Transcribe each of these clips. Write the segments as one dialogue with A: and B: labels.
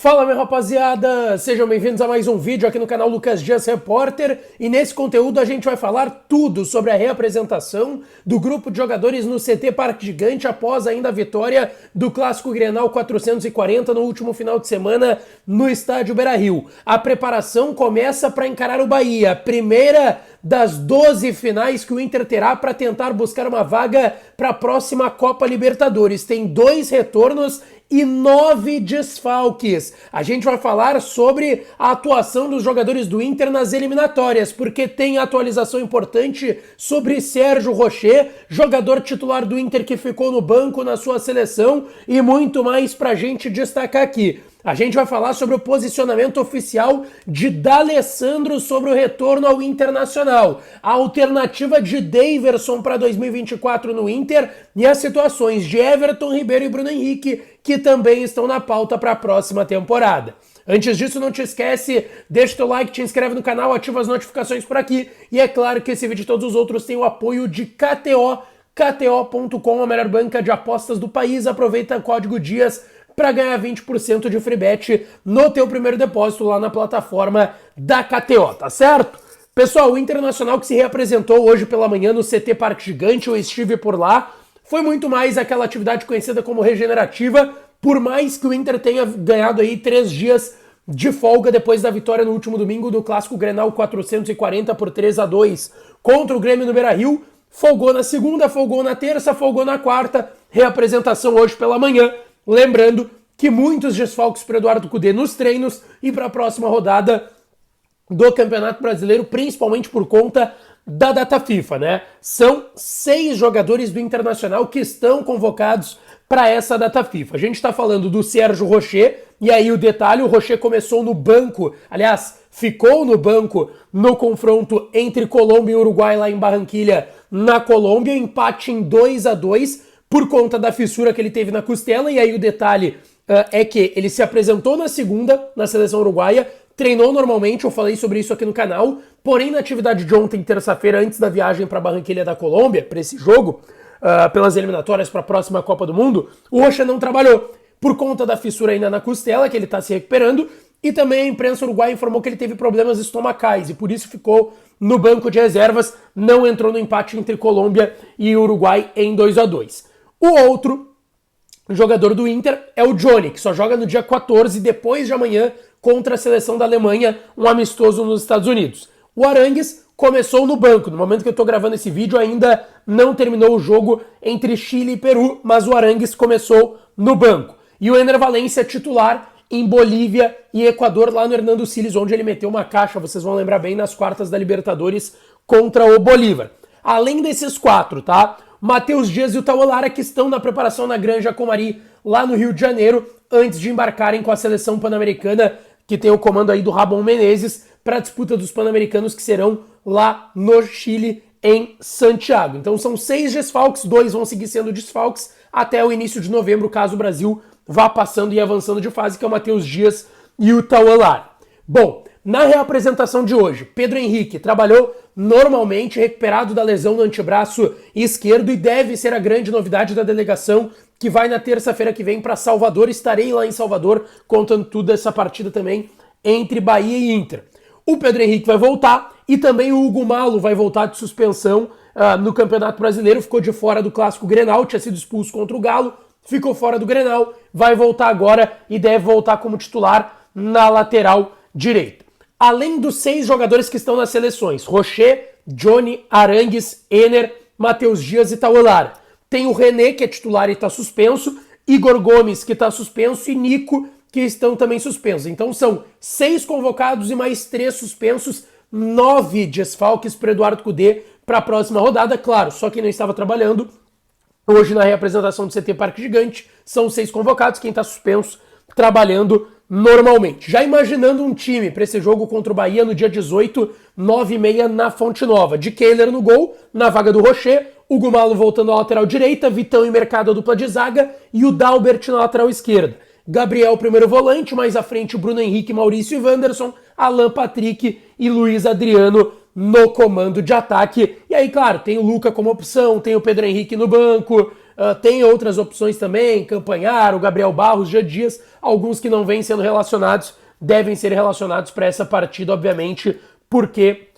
A: Fala, minha rapaziada! Sejam bem-vindos a mais um vídeo aqui no canal Lucas Dias Repórter, e nesse conteúdo a gente vai falar tudo sobre a reapresentação do grupo de jogadores no CT Parque Gigante após ainda a vitória do Clássico Grenal 440 no último final de semana no estádio Beira-Rio. A preparação começa para encarar o Bahia, primeira das 12 finais que o Inter terá para tentar buscar uma vaga para a próxima Copa Libertadores. Tem 2 retornos e 9 desfalques. A gente vai falar sobre a atuação dos jogadores do Inter nas eliminatórias, porque tem atualização importante sobre Sérgio Rocher, jogador titular do Inter que ficou no banco na sua seleção, e muito mais pra gente destacar aqui. A gente vai falar sobre o posicionamento oficial de D'Alessandro sobre o retorno ao Internacional, a alternativa de Daverson para 2024 no Inter e as situações de Everton Ribeiro e Bruno Henrique, que também estão na pauta para a próxima temporada. Antes disso, não te esquece, deixa o teu like, te inscreve no canal, ativa as notificações por aqui, e é claro que esse vídeo e todos os outros têm o apoio de KTO, KTO.com, a melhor banca de apostas do país. Aproveita o código DIAS para ganhar 20% de free bet no teu primeiro depósito lá na plataforma da KTO, tá certo? Pessoal, o Internacional que se reapresentou hoje pela manhã no CT Parque Gigante, eu estive por lá, foi muito mais aquela atividade conhecida como regenerativa, por mais que o Inter tenha ganhado aí 3 dias de folga depois da vitória no último domingo do Clássico Grenal 440 por 3-2 contra o Grêmio no Beira-Rio. Folgou na segunda, folgou na terça, folgou na quarta, reapresentação hoje pela manhã. Lembrando que muitos desfalques para Eduardo Cudê nos treinos e para a próxima rodada do Campeonato Brasileiro, principalmente por conta da data FIFA, né? São 6 jogadores do Internacional que estão convocados para essa data FIFA. A gente está falando do Sérgio Rocher, e aí o detalhe, o Rocher começou no banco, aliás, ficou no banco no confronto entre Colômbia e Uruguai lá em Barranquilha, na Colômbia, empate em 2-2, por conta da fissura que ele teve na costela. E aí o detalhe é que ele se apresentou na segunda, na seleção uruguaia, treinou normalmente, eu falei sobre isso aqui no canal, porém na atividade de ontem, terça-feira, antes da viagem para Barranquilha da Colômbia, para esse jogo, pelas eliminatórias para a próxima Copa do Mundo, o Rocher não trabalhou, por conta da fissura ainda na costela, que ele está se recuperando, e também a imprensa uruguaia informou que ele teve problemas estomacais, e por isso ficou no banco de reservas, não entrou no empate entre Colômbia e Uruguai em 2-2. O outro jogador do Inter é o Johnny, que só joga no dia 14, depois de amanhã, contra a seleção da Alemanha, um amistoso nos Estados Unidos. O Arangues começou no banco. No momento que eu tô gravando esse vídeo, ainda não terminou o jogo entre Chile e Peru, mas o Arangues começou no banco. E o Ener Valencia titular em Bolívia e Equador, lá no Hernando Siles, onde ele meteu uma caixa, vocês vão lembrar bem, nas quartas da Libertadores contra o Bolívar. Além desses 4, tá? Matheus Dias e o Tauelara, que estão na preparação na Granja Comari, lá no Rio de Janeiro, antes de embarcarem com a seleção pan-americana, que tem o comando aí do Ramon Menezes, para a disputa dos pan-americanos que serão lá no Chile, em Santiago. Então são 6 desfalques, 2 vão seguir sendo desfalques até o início de novembro, caso o Brasil vá passando e avançando de fase, que é o Matheus Dias e o Tauelara. Bom, na reapresentação de hoje, Pedro Henrique trabalhou normalmente, recuperado da lesão no antebraço esquerdo, e deve ser a grande novidade da delegação que vai na terça-feira que vem para Salvador. Estarei lá em Salvador contando tudo essa partida também entre Bahia e Inter. O Pedro Henrique vai voltar, e também o Hugo Malo vai voltar de suspensão no Campeonato Brasileiro, ficou de fora do Clássico Grenal, tinha sido expulso contra o Galo, ficou fora do Grenal, vai voltar agora e deve voltar como titular na lateral direita. Além dos 6 jogadores que estão nas seleções, Rocher, Johnny, Arangues, Ener, Matheus Dias e Tauelara. Tem o René, que é titular e está suspenso, Igor Gomes, que está suspenso, e Nico, que estão também suspensos. Então são 6 convocados e mais 3 suspensos, 9 desfalques para Eduardo Cudê para a próxima rodada. Claro, só quem não estava trabalhando hoje na reapresentação do CT Parque Gigante são 6 convocados, quem está suspenso trabalhando normalmente. Já imaginando um time para esse jogo contra o Bahia no dia 18, 9h30 na Fonte Nova. De Kehler no gol, na vaga do Rocher, Hugo Malo voltando à lateral direita, Vitão e Mercado a dupla de zaga, e o Dalbert na lateral esquerda. Gabriel primeiro volante, mais à frente o Bruno Henrique, Maurício e Wanderson, Alan Patrick e Luiz Adriano no comando de ataque. E aí, claro, tem o Luca como opção, tem o Pedro Henrique no banco, tem outras opções também, Campanhar, o Gabriel Barros, Jean Dias, alguns que não vêm sendo relacionados, devem ser relacionados para essa partida, obviamente, porque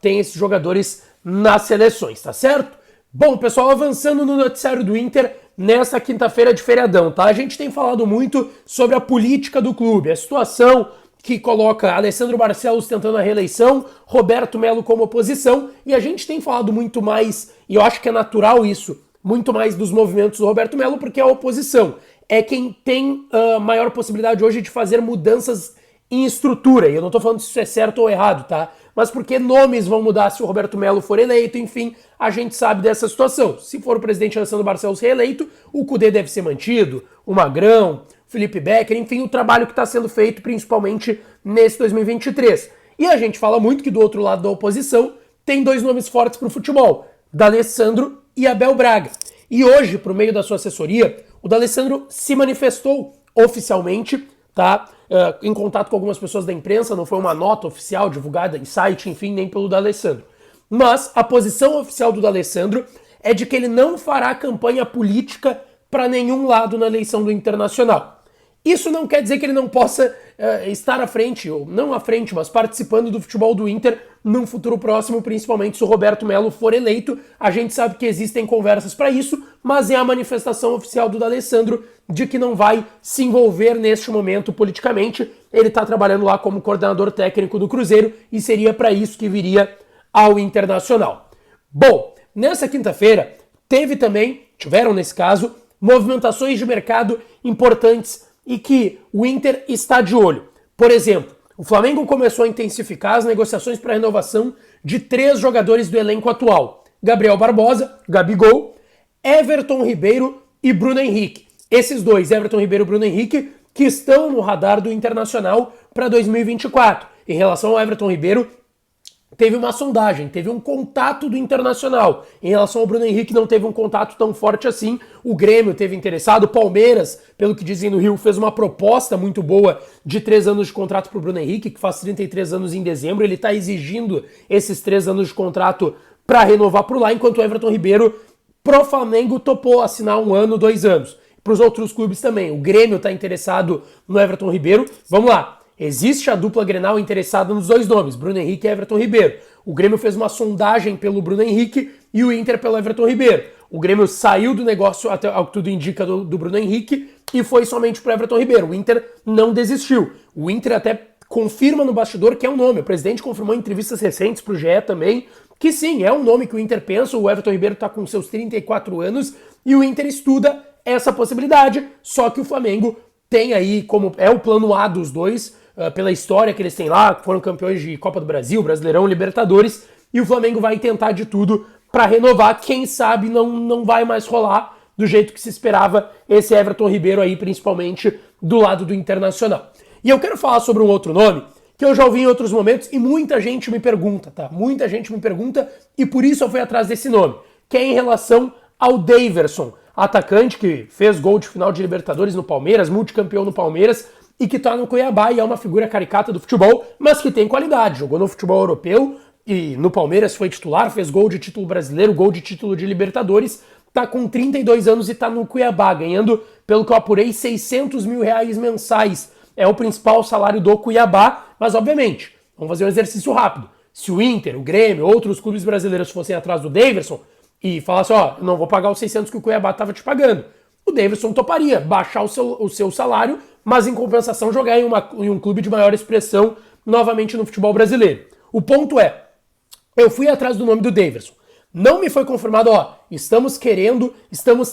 A: tem esses jogadores nas seleções, tá certo? Bom, pessoal, avançando no noticiário do Inter, nesta quinta-feira de feriadão, tá? A gente tem falado muito sobre a política do clube, a situação que coloca Alessandro Barcelos tentando a reeleição, Roberto Melo como oposição, e a gente tem falado muito mais, e eu acho que é natural isso, muito mais dos movimentos do Roberto Melo, porque a oposição é quem tem maior possibilidade hoje de fazer mudanças em estrutura, e eu não tô falando se isso é certo ou errado, tá? Mas porque nomes vão mudar se o Roberto Melo for eleito, enfim, a gente sabe dessa situação. Se for o presidente Alessandro Barcelos reeleito, o Cudê deve ser mantido, o Magrão, Felipe Becker, enfim, o trabalho que está sendo feito principalmente nesse 2023. E a gente fala muito que do outro lado da oposição tem dois nomes fortes para o futebol, D'Alessandro e Abel Braga. E hoje, por meio da sua assessoria, o D'Alessandro se manifestou oficialmente, tá? Em contato com algumas pessoas da imprensa, não foi uma nota oficial divulgada em site, enfim, nem pelo D'Alessandro. Mas a posição oficial do D'Alessandro é de que ele não fará campanha política para nenhum lado na eleição do Internacional. Isso não quer dizer que ele não possa estar à frente, ou não à frente, mas participando do futebol do Inter num futuro próximo, principalmente se o Roberto Melo for eleito. A gente sabe que existem conversas para isso, mas é a manifestação oficial do D'Alessandro de que não vai se envolver neste momento politicamente. Ele está trabalhando lá como coordenador técnico do Cruzeiro e seria para isso que viria ao Internacional. Bom, nessa quinta-feira tiveram nesse caso, movimentações de mercado importantes e que o Inter está de olho. Por exemplo, o Flamengo começou a intensificar as negociações para a renovação de 3 jogadores do elenco atual: Gabriel Barbosa, Gabigol, Everton Ribeiro e Bruno Henrique. Esses dois, Everton Ribeiro e Bruno Henrique, que estão no radar do Internacional para 2024. Em relação ao Everton Ribeiro, teve uma sondagem, teve um contato do Internacional. Em relação ao Bruno Henrique, não teve um contato tão forte assim. O Grêmio teve interessado, o Palmeiras, pelo que dizem no Rio, fez uma proposta muito boa de 3 anos de contrato para o Bruno Henrique, que faz 33 anos em dezembro. Ele está exigindo esses 3 anos de contrato para renovar por lá, enquanto o Everton Ribeiro, pro Flamengo, topou assinar 1 ano, 2 anos. Para os outros clubes também. O Grêmio está interessado no Everton Ribeiro. Vamos lá. Existe a dupla Grenal interessada nos 2 nomes, Bruno Henrique e Everton Ribeiro. O Grêmio fez uma sondagem pelo Bruno Henrique e o Inter pelo Everton Ribeiro. O Grêmio saiu do negócio, até ao que tudo indica, do Bruno Henrique e foi somente para o Everton Ribeiro. O Inter não desistiu. O Inter até confirma no bastidor que é um nome. O presidente confirmou em entrevistas recentes para o GE também que sim, é um nome que o Inter pensa. O Everton Ribeiro está com seus 34 anos e o Inter estuda essa possibilidade, só que o Flamengo tem aí, como é o plano A dos dois, pela história que eles têm lá, foram campeões de Copa do Brasil, Brasileirão, Libertadores, e o Flamengo vai tentar de tudo para renovar. Quem sabe não vai mais rolar do jeito que se esperava esse Everton Ribeiro aí, principalmente do lado do Internacional. E eu quero falar sobre um outro nome que eu já ouvi em outros momentos e muita gente me pergunta, tá? Muita gente me pergunta e por isso eu fui atrás desse nome, que é em relação ao Daverson, atacante que fez gol de final de Libertadores no Palmeiras, multicampeão no Palmeiras, e que tá no Cuiabá e é uma figura caricata do futebol, mas que tem qualidade. Jogou no futebol europeu e no Palmeiras foi titular, fez gol de título brasileiro, gol de título de Libertadores, tá com 32 anos e tá no Cuiabá, ganhando, pelo que eu apurei, R$600 mil mensais. É o principal salário do Cuiabá, mas obviamente, vamos fazer um exercício rápido. Se o Inter, o Grêmio, outros clubes brasileiros fossem atrás do Daverson e falassem, não vou pagar os 600 que o Cuiabá tava te pagando, o Daverson toparia baixar o seu salário, mas em compensação jogar em um clube de maior expressão novamente no futebol brasileiro. O ponto é, eu fui atrás do nome do Daverson. Não me foi confirmado, estamos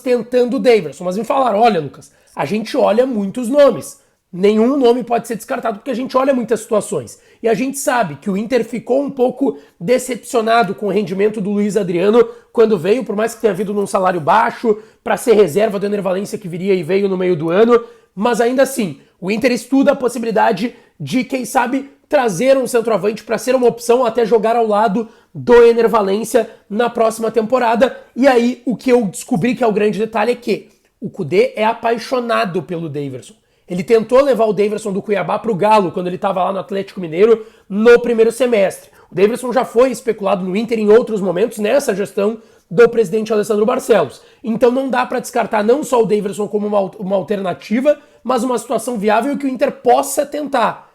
A: tentando o Daverson, mas me falaram, olha, Lucas, a gente olha muitos nomes. Nenhum nome pode ser descartado porque a gente olha muitas situações. E a gente sabe que o Inter ficou um pouco decepcionado com o rendimento do Luiz Adriano quando veio, por mais que tenha vindo num salário baixo, para ser reserva do Ener Valencia que viria e veio no meio do ano. Mas ainda assim, o Inter estuda a possibilidade de, quem sabe, trazer um centroavante para ser uma opção até jogar ao lado do Ener Valencia na próxima temporada. E aí, o que eu descobri que é o grande detalhe é que o Cudê é apaixonado pelo Daverson. Ele tentou levar o Daverson do Cuiabá para o Galo quando ele estava lá no Atlético Mineiro no primeiro semestre. O Daverson já foi especulado no Inter em outros momentos nessa gestão do presidente Alessandro Barcelos. Então não dá para descartar não só o Daverson como uma alternativa, mas uma situação viável que o Inter possa tentar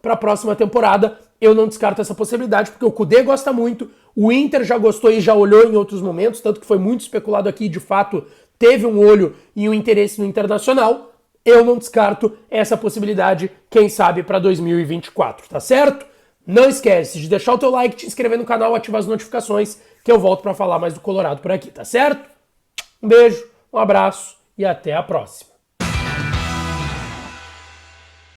A: para a próxima temporada. Eu não descarto essa possibilidade, porque o Kudê gosta muito, o Inter já gostou e já olhou em outros momentos, tanto que foi muito especulado aqui, de fato, teve um olho e um interesse no Internacional. Eu não descarto essa possibilidade, quem sabe, para 2024, tá certo? Não esquece de deixar o teu like, te inscrever no canal, ativar as notificações, que eu volto para falar mais do Colorado por aqui, tá certo? Um beijo, um abraço e até a próxima.